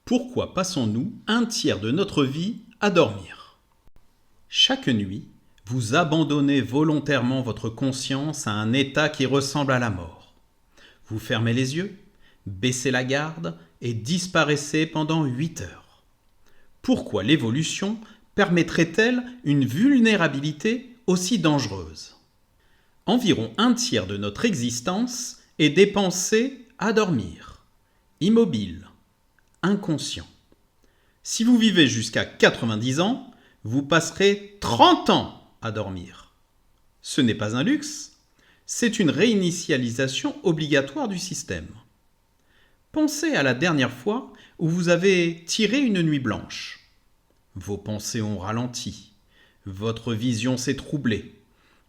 Pourquoi passons-nous un tiers de notre vie à dormir? Chaque nuit, vous abandonnez volontairement votre conscience à un état qui ressemble à la mort. Vous fermez les yeux, baissez la garde et disparaissez pendant 8 heures. Pourquoi l'évolution permettrait-elle une vulnérabilité aussi dangereuse? Environ un tiers de notre existence est dépensé à dormir, immobile, inconscient. Si vous vivez jusqu'à 90 ans, vous passerez 30 ans à dormir. Ce n'est pas un luxe, c'est une réinitialisation obligatoire du système. Pensez à la dernière fois où vous avez tiré une nuit blanche. Vos pensées ont ralenti, votre vision s'est troublée,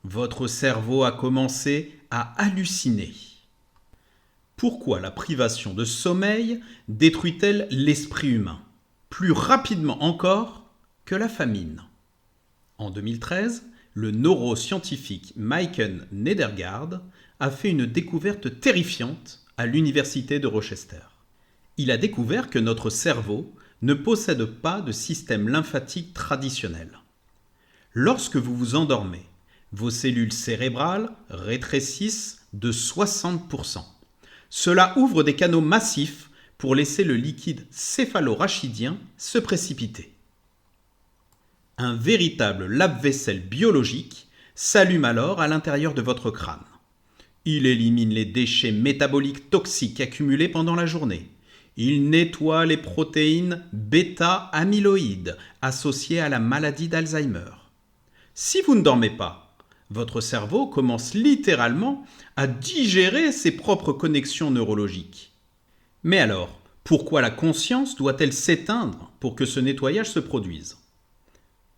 votre cerveau a commencé à halluciner. Pourquoi la privation de sommeil détruit-elle l'esprit humain, plus rapidement encore que la famine? En 2013, le neuroscientifique Maiken Nedergaard a fait une découverte terrifiante à l'université de Rochester. Il a découvert que notre cerveau ne possède pas de système lymphatique traditionnel. Lorsque vous vous endormez, vos cellules cérébrales rétrécissent de 60%. Cela ouvre des canaux massifs pour laisser le liquide céphalorachidien se précipiter. Un véritable lave-vaisselle biologique s'allume alors à l'intérieur de votre crâne. Il élimine les déchets métaboliques toxiques accumulés pendant la journée. Il nettoie les protéines bêta-amyloïdes associées à la maladie d'Alzheimer. Si vous ne dormez pas, votre cerveau commence littéralement à digérer ses propres connexions neurologiques. Mais alors, pourquoi la conscience doit-elle s'éteindre pour que ce nettoyage se produise?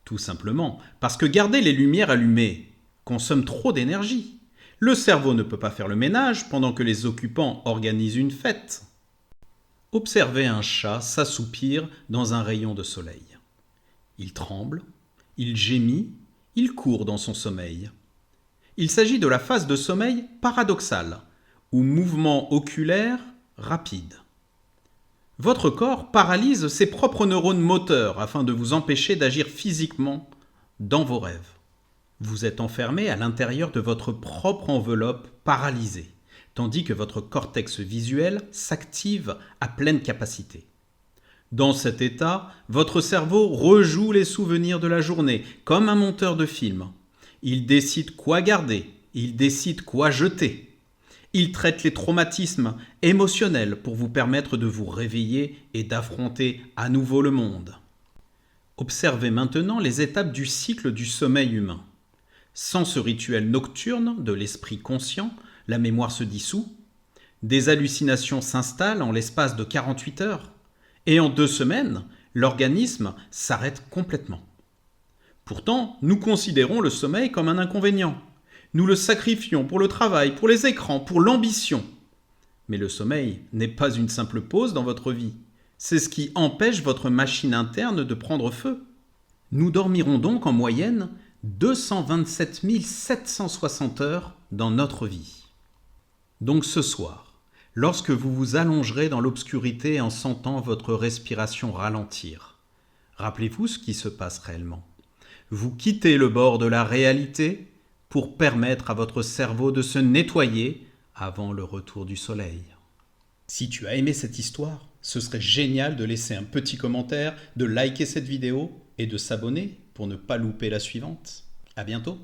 Tout simplement parce que garder les lumières allumées consomme trop d'énergie. Le cerveau ne peut pas faire le ménage pendant que les occupants organisent une fête. Observez un chat s'assoupir dans un rayon de soleil. Il tremble, il gémit, il court dans son sommeil. Il s'agit de la phase de sommeil paradoxale, ou mouvement oculaire rapide. Votre corps paralyse ses propres neurones moteurs afin de vous empêcher d'agir physiquement dans vos rêves. Vous êtes enfermé à l'intérieur de votre propre enveloppe paralysée, tandis que votre cortex visuel s'active à pleine capacité. Dans cet état, votre cerveau rejoue les souvenirs de la journée, comme un monteur de film. Il décide quoi garder, il décide quoi jeter. Il traite les traumatismes émotionnels pour vous permettre de vous réveiller et d'affronter à nouveau le monde. Observez maintenant les étapes du cycle du sommeil humain. Sans ce rituel nocturne de l'esprit conscient, la mémoire se dissout, des hallucinations s'installent en l'espace de 48 heures, et en 2 semaines, l'organisme s'arrête complètement. Pourtant, nous considérons le sommeil comme un inconvénient. Nous le sacrifions pour le travail, pour les écrans, pour l'ambition. Mais le sommeil n'est pas une simple pause dans votre vie. C'est ce qui empêche votre machine interne de prendre feu. Nous dormirons donc en moyenne 227 760 heures dans notre vie. Donc ce soir, lorsque vous vous allongerez dans l'obscurité en sentant votre respiration ralentir, rappelez-vous ce qui se passe réellement. Vous quittez le bord de la réalité pour permettre à votre cerveau de se nettoyer avant le retour du soleil. Si tu as aimé cette histoire, ce serait génial de laisser un petit commentaire, de liker cette vidéo et de s'abonner pour ne pas louper la suivante. À bientôt!